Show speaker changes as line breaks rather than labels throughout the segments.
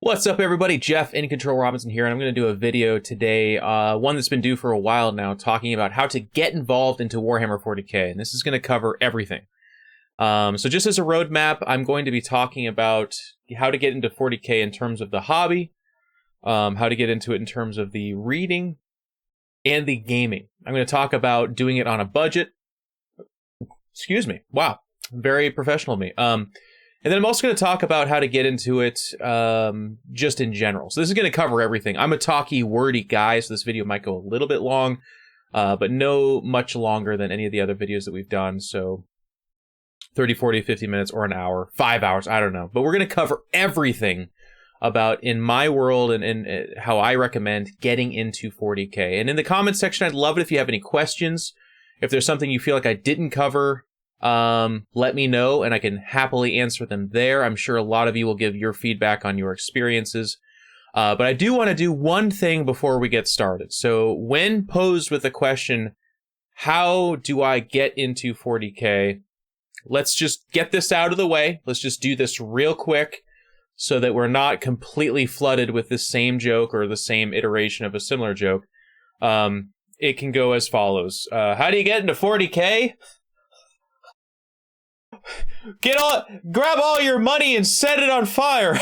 What's up, everybody? Jeff in Control Robinson here, and I'm going to do a video today, one that's been due for a while now, talking about how to get involved into Warhammer 40k, and this is going to cover everything. So just as a roadmap, I'm going to be talking about how to get into 40k in terms of the hobby, how to get into it in terms of the reading, and the gaming. I'm going to talk about doing it on a budget. Excuse me. Wow. Very professional of me. And then I'm also going to talk about how to get into it just in general. So this is going to cover everything. I'm a talky, wordy guy, so this video might go a little bit long, but no much longer than any of the other videos that we've done. So 30, 40, 50 minutes or an hour, 5 hours, I don't know. But we're going to cover everything about in my world and how I recommend getting into 40K. And in the comments section, I'd love it if you have any questions. If there's something you feel like I didn't cover, let me know and I can happily answer them there. I'm sure a lot of you will give your feedback on your experiences. But I do want to do one thing before we get started. So when posed with the question, how do I get into 40K? Let's just get this out of the way. Let's just do this real quick so that we're not completely flooded with the same joke or the same iteration of a similar joke. It can go as follows. How do you get into 40K? Grab all your money and set it on fire.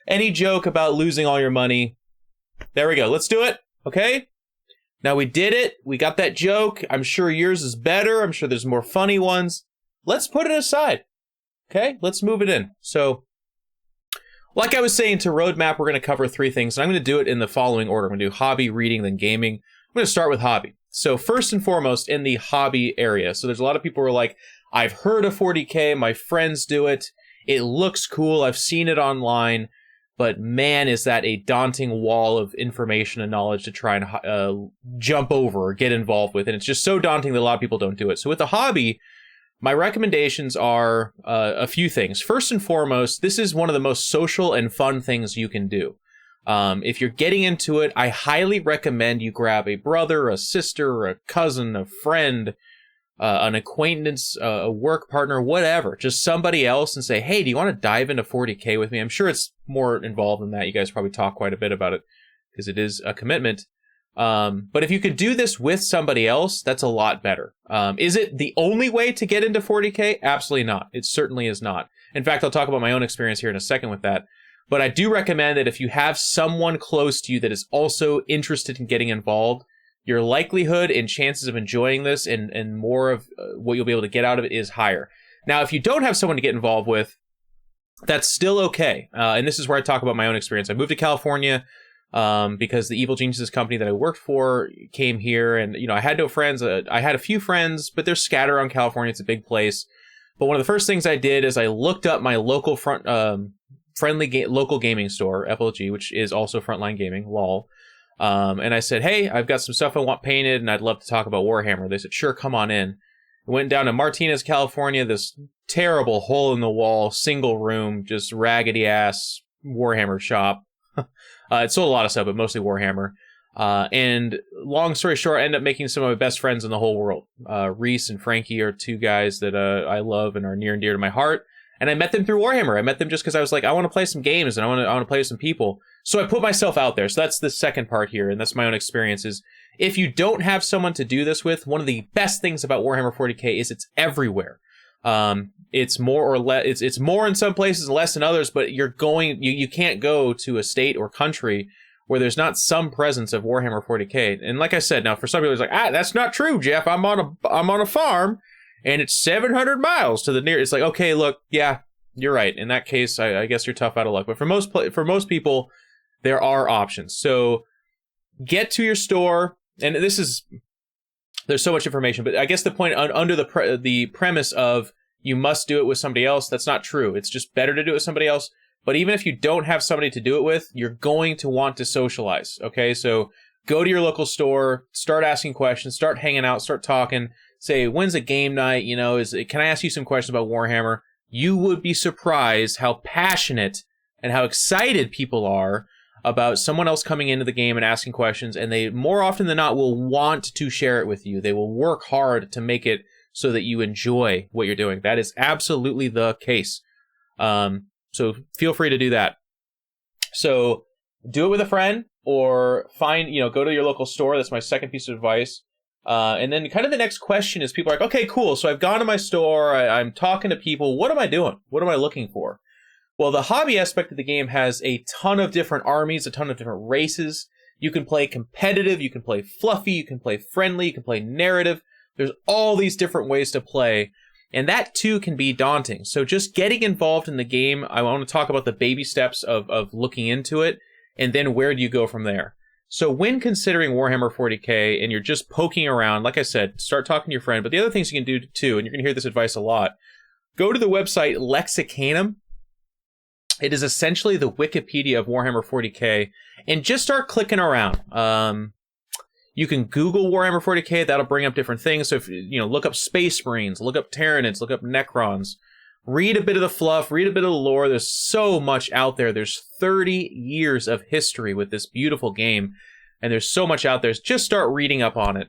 Any joke about losing all your money. There we go. Let's do it. Okay. Now we did it. We got that joke. I'm sure yours is better. I'm sure there's more funny ones. Let's put it aside. Okay. Let's move it in. So like I was saying to roadmap, we're going to cover three things. And I'm going to do it in the following order. I'm going to do hobby, reading, then gaming. I'm going to start with hobby. So first and foremost, in the hobby area. So there's a lot of people who are like, I've heard of 40K. My friends do it. It looks cool. I've seen it online. But man, is that a daunting wall of information and knowledge to try and jump over or get involved with. And it's just so daunting that a lot of people don't do it. So with the hobby, my recommendations are a few things. First and foremost, this is one of the most social and fun things you can do. If you're getting into it, I highly recommend you grab a brother, a sister, a cousin, a friend, an acquaintance, a work partner, whatever. Just somebody else and say, hey, do you want to dive into 40K with me? I'm sure it's more involved than that. You guys probably talk quite a bit about it because it is a commitment. But if you could do this with somebody else, that's a lot better. Is it the only way to get into 40K? Absolutely not. It certainly is not. In fact, I'll talk about my own experience here in a second with that. But I do recommend that if you have someone close to you that is also interested in getting involved, your likelihood and chances of enjoying this and more of what you'll be able to get out of it is higher. Now, if you don't have someone to get involved with, that's still okay. And this is where I talk about my own experience. I moved to California because the Evil Geniuses company that I worked for came here. And, you know, I had no friends. I had a few friends, but they're scattered around California. It's a big place. But one of the first things I did is I looked up my local local gaming store, FLG, which is also Frontline Gaming, lol. And I said, hey, I've got some stuff I want painted and I'd love to talk about Warhammer. They said, sure, come on in. I went down to Martinez, California, this terrible hole in the wall, single room, just raggedy ass Warhammer shop. It sold a lot of stuff, but mostly Warhammer. And long story short, I ended up making some of my best friends in the whole world. Reese and Frankie are two guys that I love and are near and dear to my heart. And I met them through Warhammer. I met them just because I was like, I want to play some games and I want to play with some people. So I put myself out there. So that's the second part here, and that's my own experiences. If you don't have someone to do this with, one of the best things about Warhammer 40K is it's everywhere. It's more or less. It's more in some places, less in others. But you can't go to a state or country where there's not some presence of Warhammer 40K. And like I said, now for some people it's like, that's not true, Jeff. I'm on a farm. And it's 700 miles to the nearest. It's like, okay, look, yeah, you're right. In that case, I guess you're tough out of luck. But for most people, there are options. So get to your store, and there's so much information. But I guess the point under the premise of you must do it with somebody else, that's not true. It's just better to do it with somebody else. But even if you don't have somebody to do it with, you're going to want to socialize. Okay, so go to your local store, start asking questions, start hanging out, start talking. Say, when's a game night? You know, can I ask you some questions about Warhammer? You would be surprised how passionate and how excited people are about someone else coming into the game and asking questions. And they, more often than not, will want to share it with you. They will work hard to make it so that you enjoy what you're doing. That is absolutely the case. So feel free to do that. So do it with a friend, or find, go to your local store. That's my second piece of advice. And then kind of the next question is, people are like, okay, cool. So I've gone to my store. I'm talking to people. What am I doing? What am I looking for? Well, the hobby aspect of the game has a ton of different armies, a ton of different races. You can play competitive. You can play fluffy. You can play friendly. You can play narrative. There's all these different ways to play. And that too can be daunting. So just getting involved in the game, I want to talk about the baby steps of looking into it. And then where do you go from there? So when considering Warhammer 40k and you're just poking around, like I said, start talking to your friend. But the other things you can do too, and you're going to hear this advice a lot, go to the website Lexicanum. It is essentially the Wikipedia of Warhammer 40k, and just start clicking around. You can Google Warhammer 40k. That'll bring up different things. So if look up Space Marines, look up Tyranids, look up Necrons. Read a bit of the fluff, read a bit of the lore. There's so much out there. There's 30 years of history with this beautiful game, and there's so much out there. Just start reading up on it.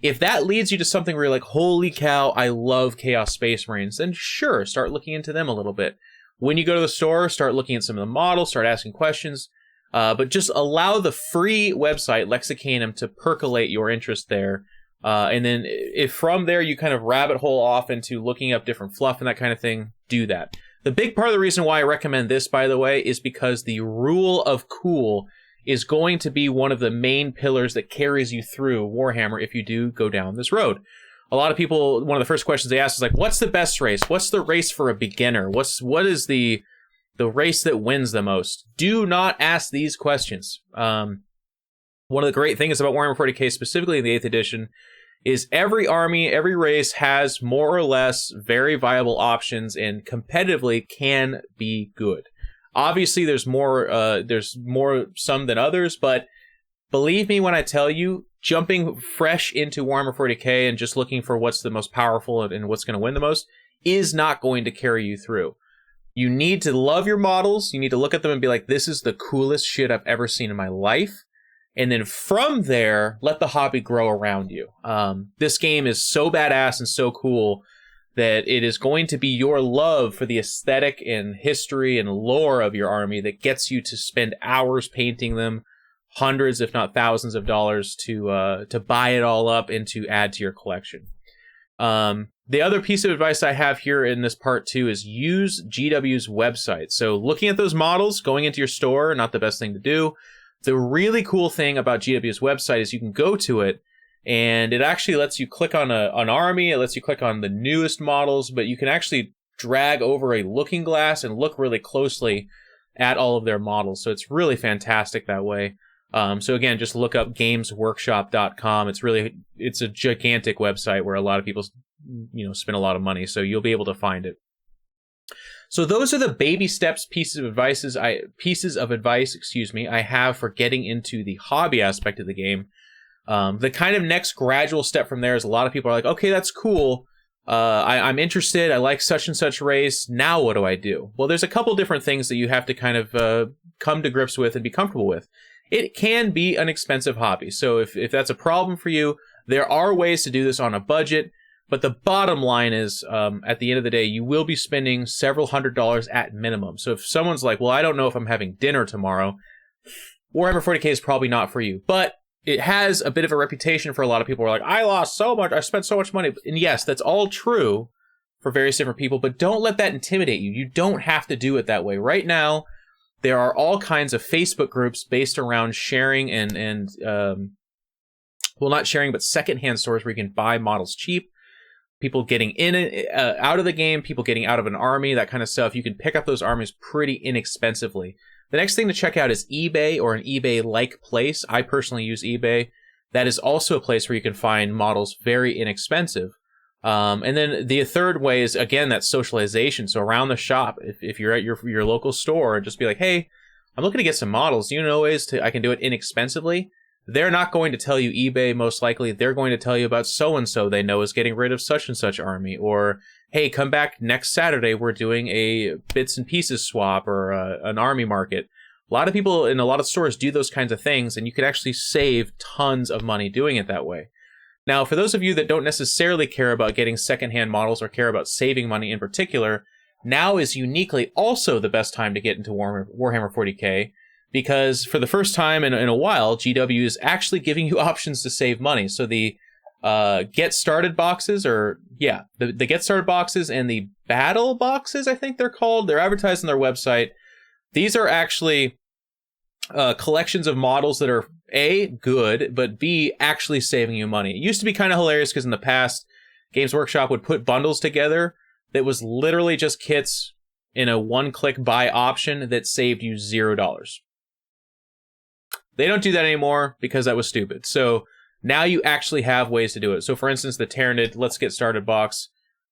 If that leads you to something where you're like, holy cow, I love Chaos Space Marines, then sure, start looking into them a little bit. When you go to the store, start looking at some of the models, start asking questions, but just allow the free website, Lexicanum, to percolate your interest there. And then if from there you kind of rabbit hole off into looking up different fluff and that kind of thing, do that. The big part of the reason why I recommend this, by the way, is because the rule of cool is going to be one of the main pillars that carries you through Warhammer if you do go down this road. A lot of people, one of the first questions they ask is like, what's the best race? What's the race for a beginner? What is the race that wins the most? Do not ask these questions. One of the great things about Warhammer 40k, specifically in the 8th edition, is every army, every race has more or less very viable options and competitively can be good. Obviously, there's more some than others, but believe me when I tell you, jumping fresh into Warhammer 40k and just looking for what's the most powerful and what's going to win the most is not going to carry you through. You need to love your models. You need to look at them and be like, this is the coolest shit I've ever seen in my life. And then from there, let the hobby grow around you. This game is so badass and so cool that it is going to be your love for the aesthetic and history and lore of your army that gets you to spend hours painting them, hundreds, if not thousands of dollars to buy it all up and to add to your collection. The other piece of advice I have here in this part too is use GW's website. So looking at those models, going into your store, not the best thing to do. The really cool thing about GW's website is you can go to it and it actually lets you click on an army. It lets you click on the newest models, but you can actually drag over a looking glass and look really closely at all of their models. So it's really fantastic that way. So again, just look up gamesworkshop.com. It's a gigantic website where a lot of people, spend a lot of money. So you'll be able to find it. So those are the baby steps, pieces of advice I have for getting into the hobby aspect of the game. The kind of next gradual step from there is a lot of people are like, okay, that's cool. I'm interested. I like such and such race. Now what do I do? Well, there's a couple different things that you have to kind of come to grips with and be comfortable with. It can be an expensive hobby. So if that's a problem for you, there are ways to do this on a budget. But the bottom line is, at the end of the day, you will be spending several $100s at minimum. So if someone's like, well, I don't know if I'm having dinner tomorrow, Warhammer 40k is probably not for you. But it has a bit of a reputation for a lot of people who are like, I lost so much, I spent so much money. And yes, that's all true for various different people, but don't let that intimidate you. You don't have to do it that way. Right now, there are all kinds of Facebook groups based around sharing and not sharing, but secondhand stores where you can buy models cheap. People getting in and out of the game, people getting out of an army, that kind of stuff. You can pick up those armies pretty inexpensively. The next thing to check out is eBay or an eBay-like place. I personally use eBay. That is also a place where you can find models very inexpensive. And then the third way is, again, that socialization. So around the shop, if you're at your local store, just be like, hey, I'm looking to get some models. You know ways I can do it inexpensively? They're not going to tell you eBay, most likely. They're going to tell you about so-and-so they know is getting rid of such and such army. Or, hey, come back next Saturday. We're doing a bits and pieces swap or an army market. A lot of people in a lot of stores do those kinds of things, and you can actually save tons of money doing it that way. Now, for those of you that don't necessarily care about getting secondhand models or care about saving money in particular, now is uniquely also the best time to get into Warhammer 40k, because for the first time in a while, GW is actually giving you options to save money. So the get started boxes, the get started boxes and the battle boxes, I think they're called. They're advertised on their website. These are actually collections of models that are A, good, but B, actually saving you money. It used to be kind of hilarious because in the past, Games Workshop would put bundles together that was literally just kits in a one-click buy option that saved you $0. They don't do that anymore because that was stupid. So now you actually have ways to do it. So for instance, the Tyranid Let's Get Started box,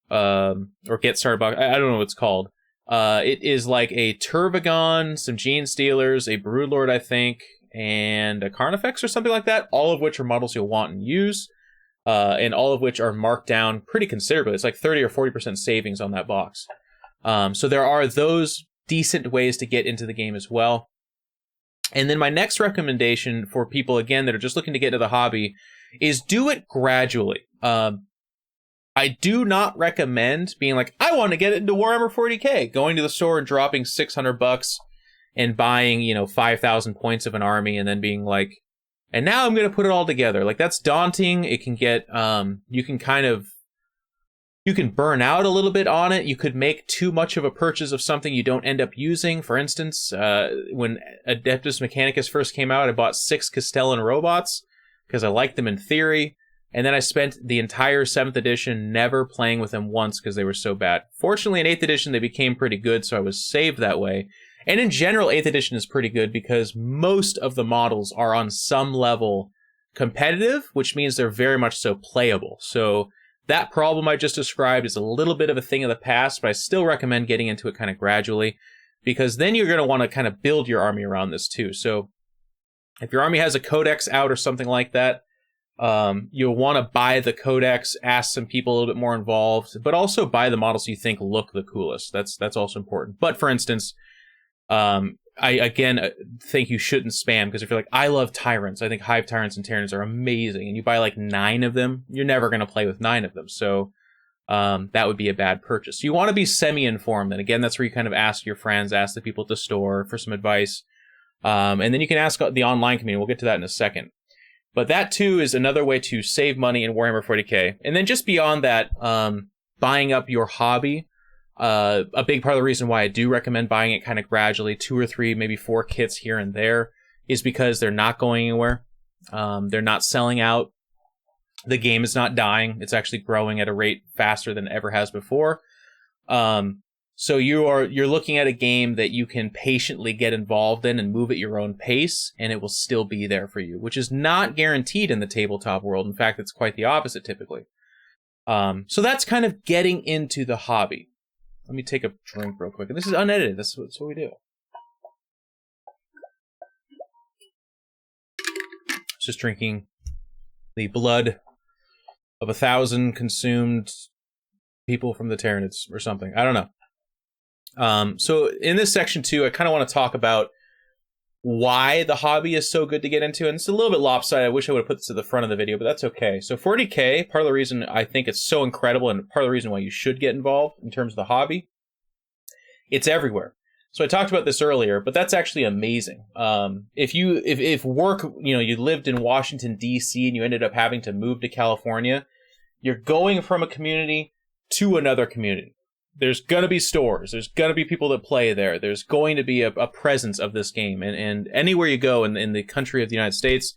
or Get Started box, I don't know what it's called. It is like a Turbogon, some Gene Stealers, a Broodlord, I think, and a Carnifex or something like that, all of which are models you'll want and use, and all of which are marked down pretty considerably. It's like 30 or 40% savings on that box. So there are those decent ways to get into the game as well. And then my next recommendation for people, again, that are just looking to get into the hobby is do it gradually. I do not recommend being like, I want to get into Warhammer 40k, going to the store and dropping $600 and buying, 5,000 points of an army and then being like, and now I'm going to put it all together. Like, that's daunting. It can get, you can burn out a little bit on it. You could make too much of a purchase of something you don't end up using. For instance, when Adeptus Mechanicus first came out, I bought 6 Castellan robots because I liked them in theory. And then I spent the entire 7th edition never playing with them once because they were so bad. Fortunately, in 8th edition, they became pretty good, so I was saved that way. And in general, 8th edition is pretty good because most of the models are on some level competitive, which means they're very much so playable. So that problem I just described is a little bit of a thing of the past, but I still recommend getting into it kind of gradually, because then you're going to want to kind of build your army around this too. So if your army has a codex out or something like that, you'll want to buy the codex, ask some people a little bit more involved, but also buy the models you think look the coolest. That's also important. But for instance, I again think you shouldn't spam, because if you're like, I love Tyrants, I think Hive Tyrants and Terrans are amazing, and you buy like 9 of them, you're never going to play with 9 of them. So that would be a bad purchase. You want to be semi-informed, and again, that's where you kind of ask your friends, ask the people at the store for some advice, and then you can ask the online community. We'll get to that in a second. But that too is another way to save money in Warhammer 40k. And then just beyond that, buying up your hobby. A big part of the reason why I do recommend buying it kind of gradually, 2 or 3, maybe 4 kits here and there, is because they're not going anywhere. They're not selling out. The game is not dying. It's actually growing at a rate faster than it ever has before. So you're looking at a game that you can patiently get involved in and move at your own pace, and it will still be there for you, which is not guaranteed in the tabletop world. In fact, it's quite the opposite typically. So that's kind of getting into the hobby. Let me take a drink real quick. And this is unedited. That's what we do. Just drinking the blood of 1,000 consumed people from the Tyranids or something. I don't know. So in this section too, I kind of want to talk about why the hobby is so good to get into. And it's a little bit lopsided. I wish I would have put this at the front of the video, but that's okay. So 40k, part of the reason I think it's so incredible, and part of the reason why you should get involved in terms of the hobby, it's everywhere. So I talked about this earlier, but that's actually amazing. If work, you lived in Washington, D.C. and you ended up having to move to California, you're going from a community to another community. There's going to be stores. There's going to be people that play there. There's going to be a presence of this game. And anywhere you go in the country of the United States,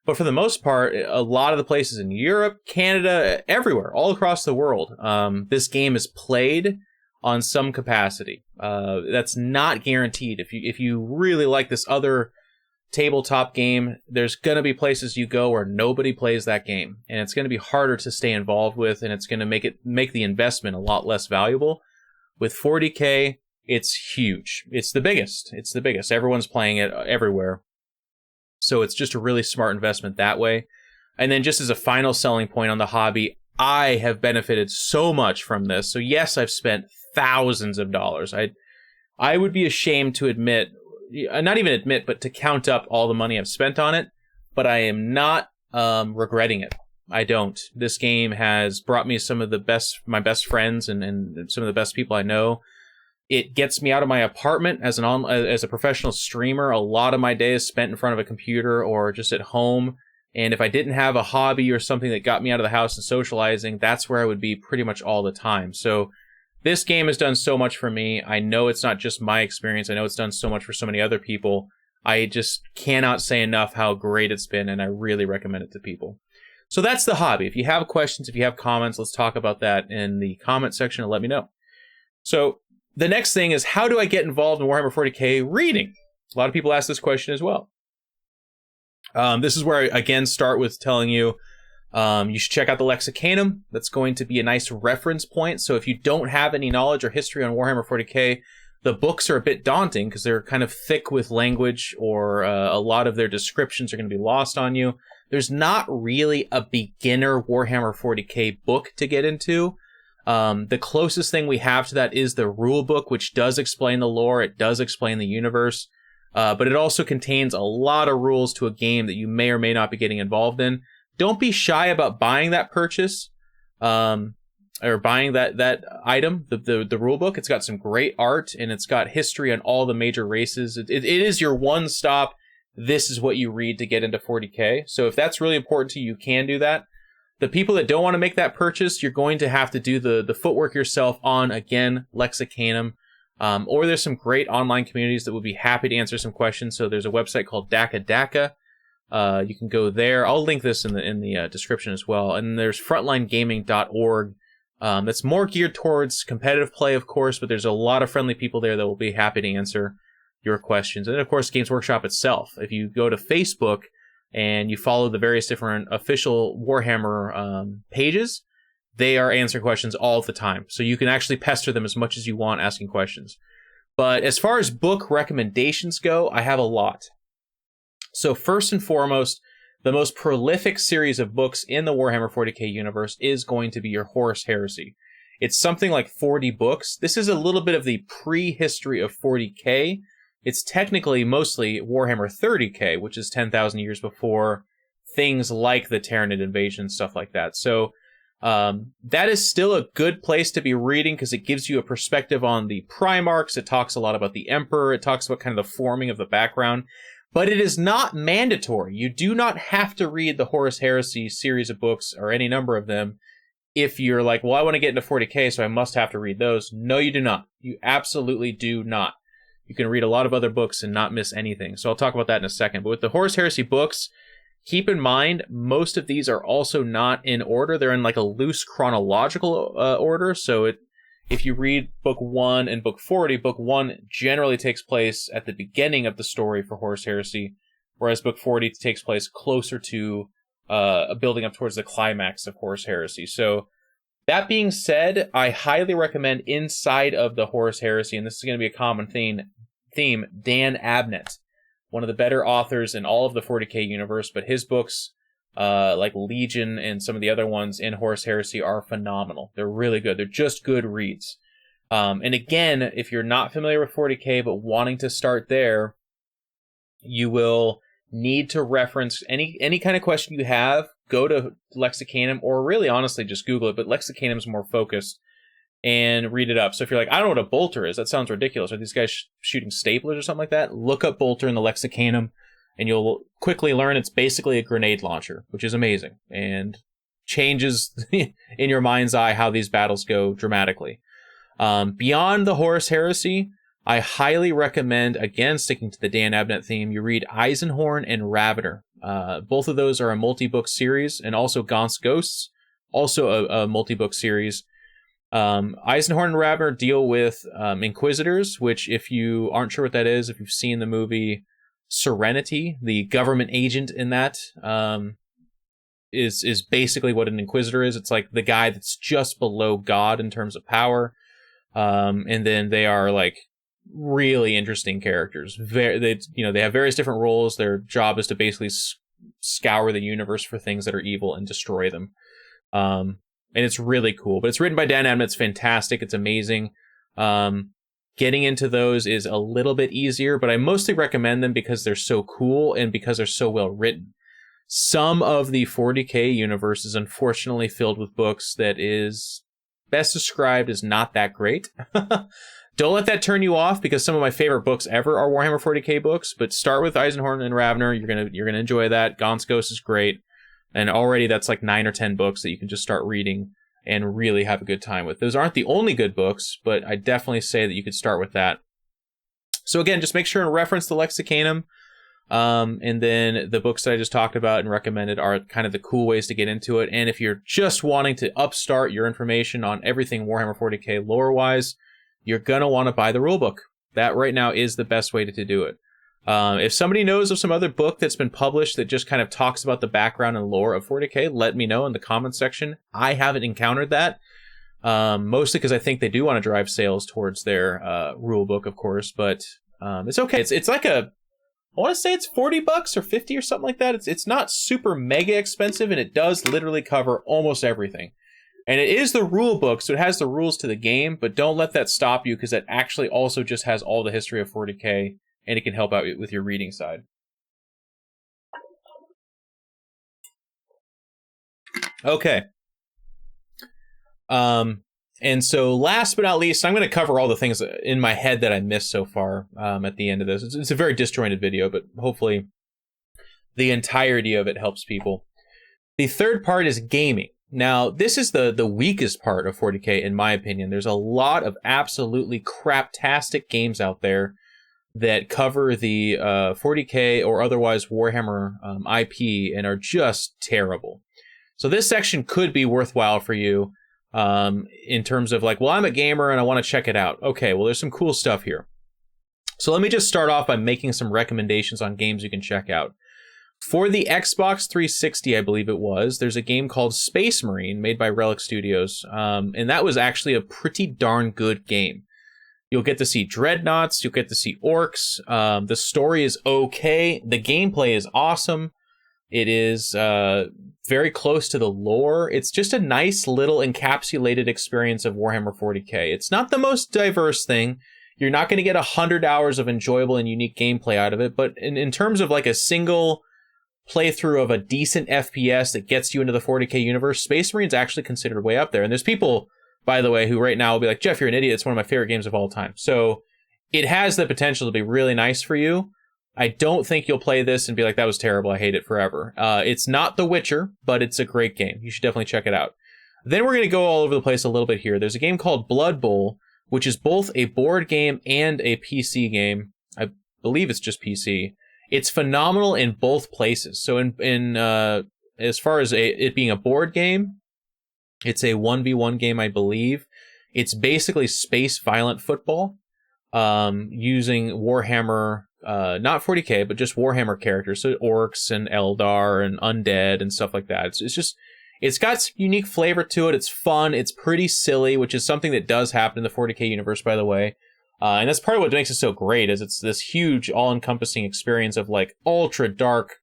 but for the most part, a lot of the places in Europe, Canada, everywhere, all across the world, this game is played on some capacity. That's not guaranteed. If you really like this other tabletop game, there's going to be places you go where nobody plays that game, and it's going to be harder to stay involved with, and it's going to make the investment a lot less valuable. With 40k, it's huge. It's the biggest. Everyone's playing it everywhere. So it's just a really smart investment that way. And then just as a final selling point on the hobby, I have benefited so much from this. So yes, I've spent thousands of dollars. I would be ashamed to admit, not even admit, but to count up all the money I've spent on it, but I am not regretting it. I don't. This game has brought me some of my best friends and some of the best people I know. It gets me out of my apartment as a professional streamer. A lot of my day is spent in front of a computer or just at home. And if I didn't have a hobby or something that got me out of the house and socializing, that's where I would be pretty much all the time. So this game has done so much for me. I know it's not just my experience. I know it's done so much for so many other people. I just cannot say enough how great it's been, and I really recommend it to people. So that's the hobby. If you have questions, if you have comments, let's talk about that in the comment section and let me know. So the next thing is, how do I get involved in Warhammer 40k reading? A lot of people ask this question as well. This is where I, again, start with telling you, you should check out the Lexicanum. That's going to be a nice reference point. So if you don't have any knowledge or history on Warhammer 40k, the books are a bit daunting because they're kind of thick with language, or a lot of their descriptions are going to be lost on you. There's not really a beginner Warhammer 40k book to get into. The closest thing we have to that is the rule book, which does explain the lore. It does explain the universe. But it also contains a lot of rules to a game that you may or may not be getting involved in. Don't be shy about buying that purchase, or buying that item, the rule book. It's got some great art, and it's got history on all the major races. It is your one stop. This is what you read to get into 40k. So if that's really important to you, you can do that. The people that don't want to make that purchase, you're going to have to do the footwork yourself on, again, Lexicanum. Or there's some great online communities that would be happy to answer some questions. So there's a website called Daka. You can go there. I'll link this in the description as well. And there's frontlinegaming.org. That's more geared towards competitive play, of course, but there's a lot of friendly people there that will be happy to answer your questions. And then, of course, Games Workshop itself. If you go to Facebook and you follow the various different official Warhammer pages, they are answering questions all the time. So you can actually pester them as much as you want asking questions. But as far as book recommendations go, I have a lot. So first and foremost, the most prolific series of books in the Warhammer 40k universe is going to be your Horus Heresy. It's something like 40 books. This is a little bit of the prehistory of 40k. It's technically mostly Warhammer 30k, which is 10,000 years before things like the Terranid invasion, stuff like that. So that is still a good place to be reading because it gives you a perspective on the Primarchs. It talks a lot about the Emperor. It talks about kind of the forming of the background. But it is not mandatory. You do not have to read the Horus Heresy series of books, or any number of them, if you're like, well, I want to get into 40k, so I must have to read those. No, you do not. You absolutely do not. You can read a lot of other books and not miss anything. So I'll talk about that in a second. But with the Horus Heresy books, keep in mind, most of these are also not in order. They're in like a loose chronological order. So if you read book 1 and book 40, book 1 generally takes place at the beginning of the story for Horus Heresy, whereas book 40 takes place closer to building up towards the climax of Horus Heresy. So that being said, I highly recommend inside of the Horus Heresy, and this is going to be a common theme, Dan Abnett, one of the better authors in all of the 40k universe, but his books, like Legion and some of the other ones in Horus Heresy, are phenomenal. They're really good. They're just good reads. And again, if you're not familiar with 40k but wanting to start there, you will need to reference any kind of question you have. Go to Lexicanum, or really honestly just Google it, but Lexicanum is more focused, and read it up. So if you're like, I don't know what a bolter is, that sounds ridiculous. Are these guys shooting staplers or something like that? Look up bolter in the Lexicanum, and you'll quickly learn it's basically a grenade launcher, which is amazing, and changes in your mind's eye how these battles go dramatically. Beyond the Horus Heresy, I highly recommend, again, sticking to the Dan Abnett theme, you read Eisenhorn and Ravender. Both of those are a multi-book series, and also Gaunt's Ghosts, also a multi-book series. Eisenhorn and Ravender deal with Inquisitors, which, if you aren't sure what that is, if you've seen the movie Serenity, the government agent in that is basically what an Inquisitor is. It's like the guy that's just below God in terms of power. And then they are like really interesting characters. They have various different roles. Their job is to basically scour the universe for things that are evil and destroy them. And it's really cool. But it's written by Dan Abnett. It's fantastic. It's amazing. Getting into those is a little bit easier, but I mostly recommend them because they're so cool and because they're so well written. Some of the 40k universe is unfortunately filled with books that is best described as not that great. Don't let that turn you off, because some of my favorite books ever are Warhammer 40k books, but start with Eisenhorn and Ravner. You're gonna enjoy that. Gaunt's Ghost is great. And already that's like 9 or 10 books that you can just start reading and really have a good time with. Those aren't the only good books, but I definitely say that you could start with that. So again, just make sure and reference the Lexicanum. And then the books that I just talked about and recommended are kind of the cool ways to get into it. And if you're just wanting to upstart your information on everything Warhammer 40k lore-wise, you're going to want to buy the rulebook. That right now is the best way to do it. If somebody knows of some other book that's been published that just kind of talks about the background and lore of 40k, let me know in the comments section. I haven't encountered that, mostly because I think they do want to drive sales towards their rule book, of course, but it's okay. It's like I want to say it's $40 or 50 or something like that. It's not super mega expensive, and it does literally cover almost everything. And it is the rule book, so it has the rules to the game, but don't let that stop you, because that actually also just has all the history of 40k, and it can help out with your reading side. Okay. And so last but not least, I'm going to cover all the things in my head that I missed so far at the end of this. It's a very disjointed video, but hopefully the entirety of it helps people. The third part is gaming. Now, this is the weakest part of 40k, in my opinion. There's a lot of absolutely craptastic games out there that cover the 40k or otherwise Warhammer IP and are just terrible. So this section could be worthwhile for you in terms of like, well, I'm a gamer and I want to check it out. Okay, well, there's some cool stuff here. So let me just start off by making some recommendations on games you can check out. For the Xbox 360, I believe it was, there's a game called Space Marine made by Relic Studios, and that was actually a pretty darn good game. You'll get to see dreadnoughts, you'll get to see orcs, the story is okay, the gameplay is awesome, it is very close to the lore. It's just a nice little encapsulated experience of Warhammer 40k. It's not the most diverse thing. You're not going to get 100 hours of enjoyable and unique gameplay out of it, but in terms of like a single playthrough of a decent FPS that gets you into the 40k universe, Space Marine's actually considered way up there. And there's people, by the way, who right now will be like, Jeff, you're an idiot. It's one of my favorite games of all time. So it has the potential to be really nice for you. I don't think you'll play this and be like, that was terrible, I hate it forever. It's not The Witcher, but it's a great game. You should definitely check it out. Then we're going to go all over the place a little bit here. There's a game called Blood Bowl, which is both a board game and a PC game. I believe it's just PC. It's phenomenal in both places. So in as far as it being a board game, it's a 1v1 game, I believe. It's basically space violent football, using Warhammer, not 40k, but just Warhammer characters. So orcs and Eldar and undead and stuff like that. It's got some unique flavor to it. It's fun. It's pretty silly, which is something that does happen in the 40k universe, by the way. And that's part of what makes it so great, is it's this huge, all-encompassing experience of like ultra dark,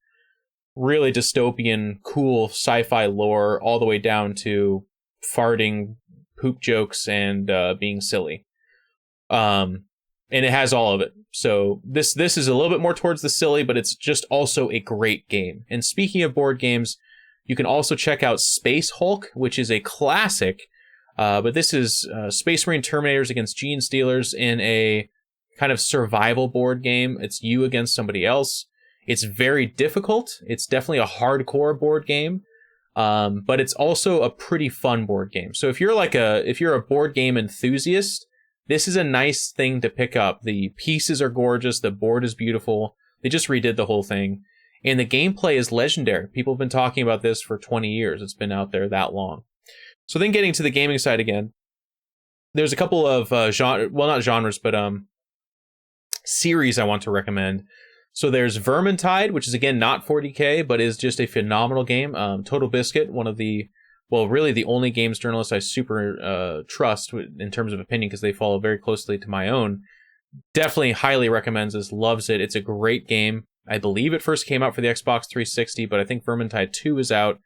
really dystopian, cool sci-fi lore, all the way down to farting, poop jokes, and being silly. And it has all of it. So this is a little bit more towards the silly, but it's just also a great game. And speaking of board games, you can also check out Space Hulk, which is a classic. But this is Space Marine Terminators against Gene Stealers in a kind of survival board game. It's you against somebody else. It's very difficult. It's definitely a hardcore board game, but it's also a pretty fun board game. So if you're a board game enthusiast, this is a nice thing to pick up. The pieces are gorgeous. The board is beautiful. They just redid the whole thing. And the gameplay is legendary. People have been talking about this for 20 years. It's been out there that long. So then getting to the gaming side again, there's a couple of not genres, but series I want to recommend. So there's Vermintide, which is again not 40k, but is just a phenomenal game. Total Biscuit, one of the, well, really the only games journalists I super trust in terms of opinion, because they follow very closely to my own, definitely highly recommends this, loves it. It's a great game. I believe it first came out for the Xbox 360, but I think Vermintide 2 is out.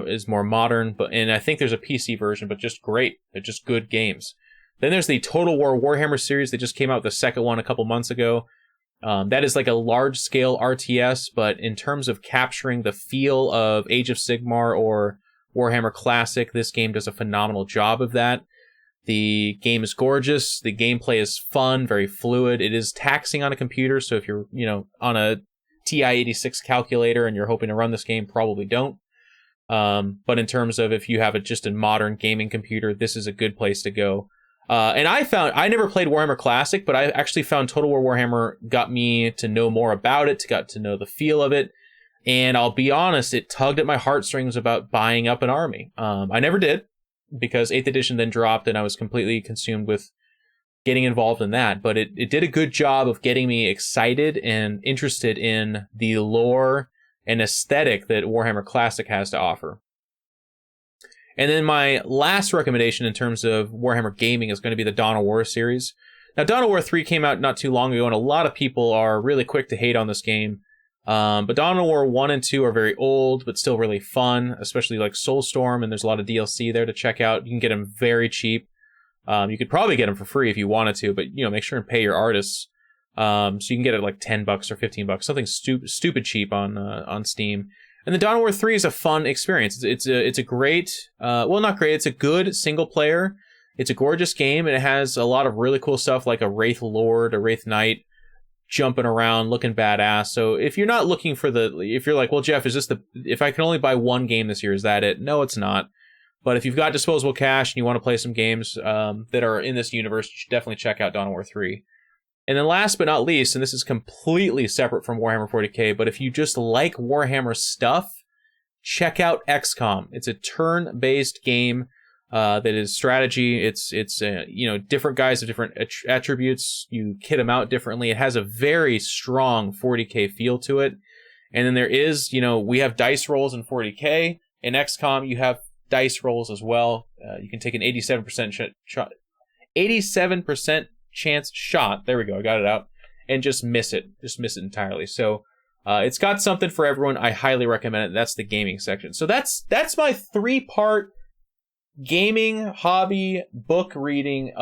Is more modern, and I think there's a PC version, but just great. They're just good games. Then there's the Total War Warhammer series. They just came out with the second one a couple months ago. That is like a large-scale RTS, but in terms of capturing the feel of Age of Sigmar or Warhammer Classic, this game does a phenomenal job of that. The game is gorgeous. The gameplay is fun, very fluid. It is taxing on a computer, so if you're, on a TI-86 calculator and you're hoping to run this game, probably don't. But in terms of if you have just a modern gaming computer, this is a good place to go. And I never played Warhammer Classic, but I actually found Total War Warhammer got me to know more about it, got to know the feel of it. And I'll be honest, it tugged at my heartstrings about buying up an army. I never did, because 8th edition then dropped and I was completely consumed with getting involved in that. But it did a good job of getting me excited and interested in the lore and aesthetic that Warhammer Classic has to offer. And then my last recommendation in terms of Warhammer gaming is going to be the Dawn of War series. Now, Dawn of War 3 came out not too long ago, and a lot of people are really quick to hate on this game. But Dawn of War 1 and 2 are very old, but still really fun, especially like Soulstorm, and there's a lot of DLC there to check out. You can get them very cheap. You could probably get them for free if you wanted to, but make sure and pay your artists. So you can get it like $10 or $15, something stupid cheap on Steam. And the Dawn of War 3 is a fun experience. It's a great, well, not great. It's a good single player. It's a gorgeous game, and it has a lot of really cool stuff like a Wraith Lord, a Wraith Knight, jumping around, looking badass. So if you're not looking for if you're like, well, Jeff, if I can only buy one game this year, is that it? No, it's not. But if you've got disposable cash and you want to play some games that are in this universe, you should definitely check out Dawn of War 3. And then last but not least, and this is completely separate from Warhammer 40k, but if you just like Warhammer stuff, check out XCOM. It's a turn-based game that is strategy. It's different guys have different attributes. You kit them out differently. It has a very strong 40k feel to it. And then there is, we have dice rolls in 40k. In XCOM, you have dice rolls as well. You can take an 87% shot. 87% chance shot, there we go, I got it out, and just miss it entirely. So it's got something for everyone. I highly recommend it. That's the gaming section. So that's my 3-part gaming hobby book reading,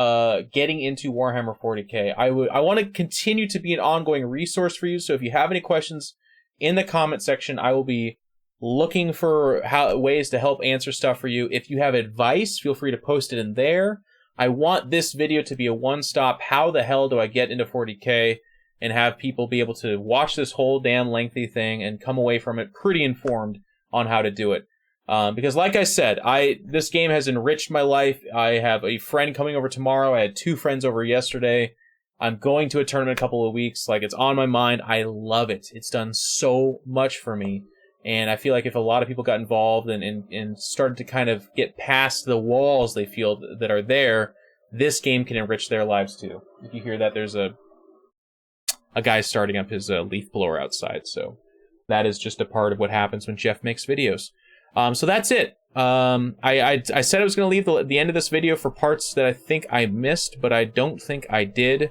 getting into Warhammer 40k. I want to continue to be an ongoing resource for you, so if you have any questions in the comment section, I will be looking for ways to help answer stuff for you. If you have advice, feel free to post it in there. I want this video to be a one-stop, how the hell do I get into 40k, and have people be able to watch this whole damn lengthy thing and come away from it pretty informed on how to do it. Because like I said, this game has enriched my life. I have a friend coming over tomorrow. I had 2 friends over yesterday. I'm going to a tournament in a couple of weeks. Like, it's on my mind. I love it. It's done so much for me. And I feel like if a lot of people got involved and started to kind of get past the walls they feel that are there, this game can enrich their lives too. If you hear that, there's a guy starting up his leaf blower outside. So that is just a part of what happens when Jeff makes videos. So that's it. I said I was going to leave the end of this video for parts that I think I missed, but I don't think I did.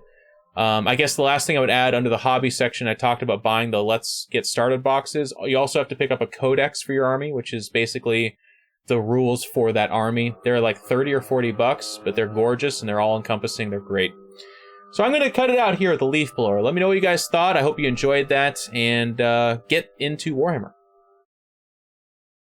I guess the last thing I would add under the hobby section, I talked about buying the Let's Get Started boxes. You also have to pick up a codex for your army, which is basically the rules for that army. They're like 30 or 40 bucks, but they're gorgeous and they're all encompassing. They're great. So I'm going to cut it out here at the leaf blower. Let me know what you guys thought. I hope you enjoyed that, and get into Warhammer.